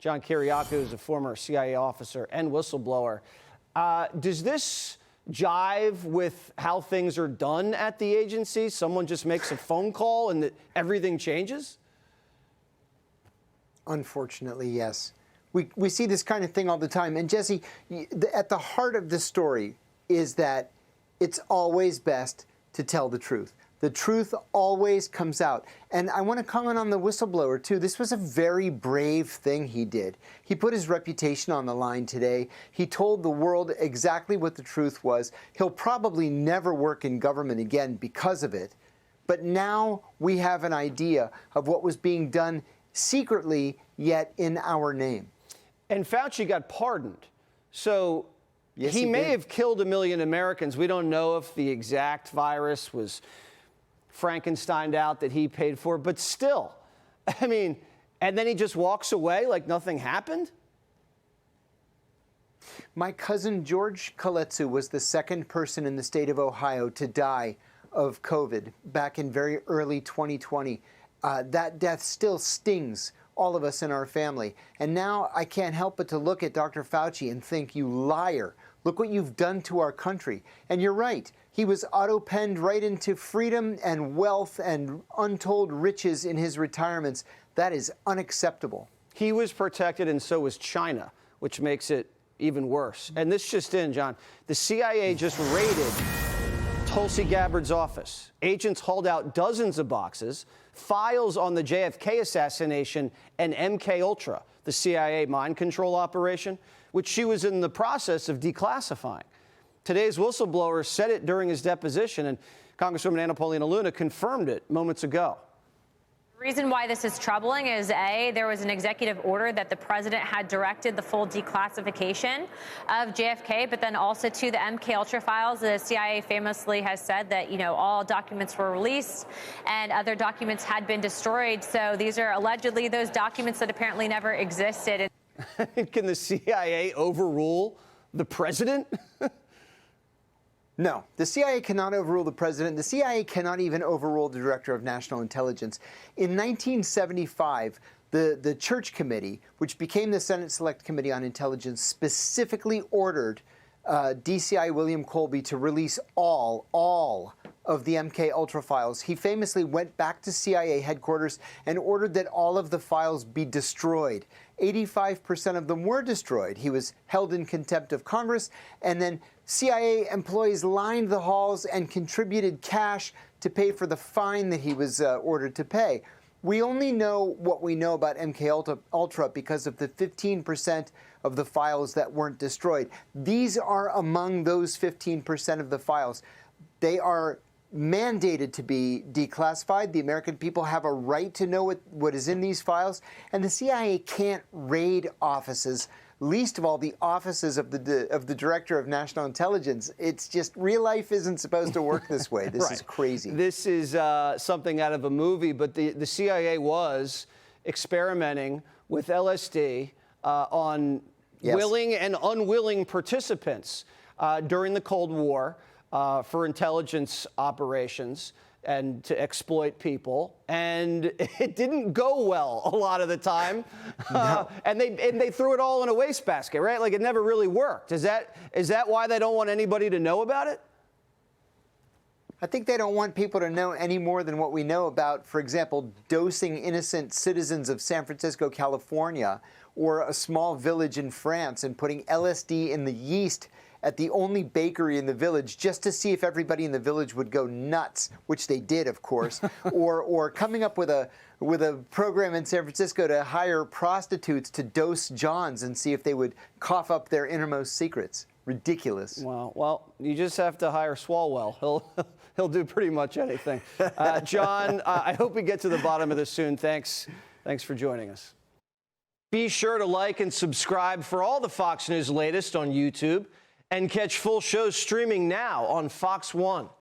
John Kiriakou is a former CIA officer and whistleblower. Does this jive with how things are done at the agency? Someone just makes a phone call and everything changes? Unfortunately, yes. We see this kind of thing all the time. And Jesse, at the heart of this story is that it's always best to tell the truth. The truth always comes out. And I want to comment on the whistleblower, too. This was a very brave thing he did. He put his reputation on the line today. He told the world exactly what the truth was. He'll probably never work in government again because of it. But now we have an idea of what was being done secretly, yet in our name. And Fauci got pardoned. So yes, he may did. have killed 1 million Americans. We don't know if the exact virus was Frankensteined out that he paid for, but still, I mean, and then he just walks away like nothing happened? My cousin George Kiriakou was the second person in the state of Ohio to die of COVID back in very early 2020. That death still stings all of us in our family. And now I can't help but to look at Dr. Fauci and think, you liar. Look what you've done to our country. And you're right. He was auto-penned right into freedom and wealth and untold riches in his retirements. That is unacceptable. He was protected, and so was China, which makes it even worse. And this just in, John, the CIA just raided Tulsi Gabbard's office. Agents hauled out dozens of boxes, files on the JFK assassination and mkultra, the CIA mind control operation, which she was in the process of declassifying. Today's whistleblower said it during his deposition, and Congresswoman Anna Paulina Luna confirmed it moments ago. The reason why this is troubling is, A, there was an executive order that the president had directed the full declassification of JFK, but then also to the mkultra files. The CIA famously has said that, all documents were released and other documents had been destroyed. So these are allegedly those documents that apparently never existed. Can the CIA overrule the president? No, the CIA cannot overrule the president. The CIA cannot even overrule the director of national intelligence. In 1975, the Church Committee, which became the Senate Select Committee on Intelligence, specifically ordered DCI William Colby to release all of the mkultra files. He famously went back to CIA headquarters and ordered that all of the files be destroyed. 85% of them were destroyed. He was held in contempt of Congress, and then CIA employees lined the halls and contributed cash to pay for the fine that he was ordered to pay. We only know what we know about mkultra because of the 15% of the files that weren't destroyed. These are among those 15% of the files. They are mandated to be declassified. The American people have a right to know what is in these files, and the CIA can't raid offices, least of all the offices of the Director of National Intelligence. It's just, real life isn't supposed to work this way. This is crazy. This is something out of a movie, but the CIA was experimenting with LSD on willing and unwilling participants during the Cold War for intelligence operations and to exploit people, and it didn't go well a lot of the time. No. And they threw it all in a wastebasket, right? Like it never really worked. Is that why they don't want anybody to know about it? I think they don't want people to know any more than what we know about, for example, dosing innocent citizens of San Francisco, California, or a small village in France and putting LSD in the yeast at the only bakery in the village just to see if everybody in the village would go nuts, which they did, of course, or coming up with a program in San Francisco to hire prostitutes to dose Johns and see if they would cough up their innermost secrets. Ridiculous. Wow. Well, you just have to hire Swalwell. He'll do pretty much anything. John, I hope we get to the bottom of this soon. Thanks for joining us. Be sure to like and subscribe for all the Fox News latest on YouTube, and catch full shows streaming now on Fox One.